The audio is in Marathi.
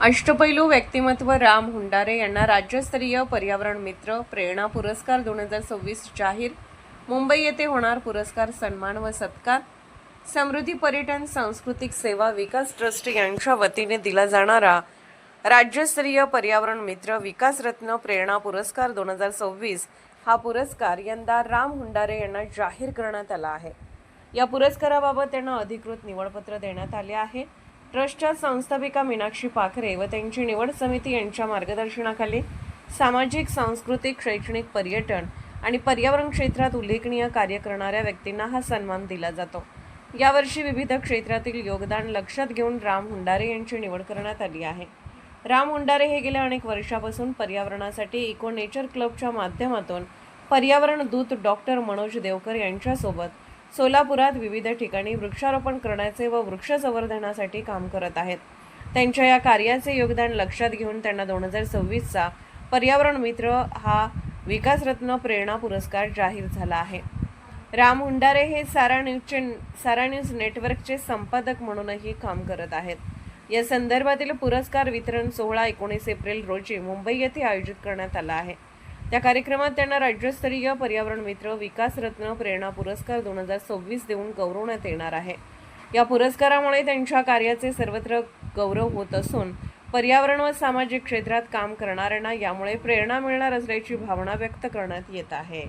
अष्टपैलू व्यक्तिमत्व राम हुंडारे यांना राज्यस्तरीय पर्यावरण मित्र प्रेरणा पुरस्कार 2026 जाहीर। मुंबई येथे होणार पुरस्कार सन्मान व सत्कार। समृद्धी पर्यटन सांस्कृतिक सेवा विकास ट्रस्ट यांच्या वतीने दिला जाणारा राज्यस्तरीय पर्यावरण मित्र विकास रत्न प्रेरणा पुरस्कार 2026 हा पुरस्कार यंदा राम हुंडारे यांना जाहीर करण्यात आला आहे। या पुरस्काराबाबत त्यांना अधिकृत निवडपत्र देण्यात आले आहे। ट्रस्टच्या संस्थापिका मीनाक्षी पाखरे व त्यांची निवड समिती यांच्या मार्गदर्शनाखाली सामाजिक, सांस्कृतिक, शैक्षणिक, पर्यटन आणि पर्यावरण क्षेत्रात उल्लेखनीय कार्य करणाऱ्या व्यक्तींना हा सन्मान दिला जातो। यावर्षी विविध क्षेत्रातील योगदान लक्षात घेऊन राम हुंडारे यांची निवड करण्यात आली आहे। राम हुंडारे हे गेल्या अनेक वर्षापासून पर्यावरणासाठी इको नेचर क्लबच्या माध्यमातून पर्यावरण दूत डॉक्टर मनोज देवकर यांच्यासोबत सोलापुरात विविध ठिकाणी वृक्षारोपण करण्याचे व वृक्ष संवर्धनासाठी काम करत आहेत। त्यांच्या या कार्याचे योगदान लक्षात घेऊन त्यांना 2026चा पर्यावरण मित्र हा विकास रत्न प्रेरणा पुरस्कार जाहीर झाला आहे। राम हुंडारे हे सारा न्यूज नेटवर्कचे संपादक म्हणूनही काम करत आहेत। या संदर्भातील पुरस्कार वितरण सोहळा 19 एप्रिल रोजी मुंबई येथे आयोजित करण्यात आला आहे। त्या कार्यक्रमात त्यांना राज्यस्तरीय पर्यावरण मित्र विकास रत्न प्रेरणा पुरस्कार 2026 देऊन गौरवण्यात येणार आहे। या पुरस्कारामुळे त्यांच्या कार्याचे सर्वत्र गौरव होत असून पर्यावरण व सामाजिक क्षेत्रात काम करणाऱ्यांना यामुळे प्रेरणा मिळणार असल्याची भावना व्यक्त करण्यात येत आहे।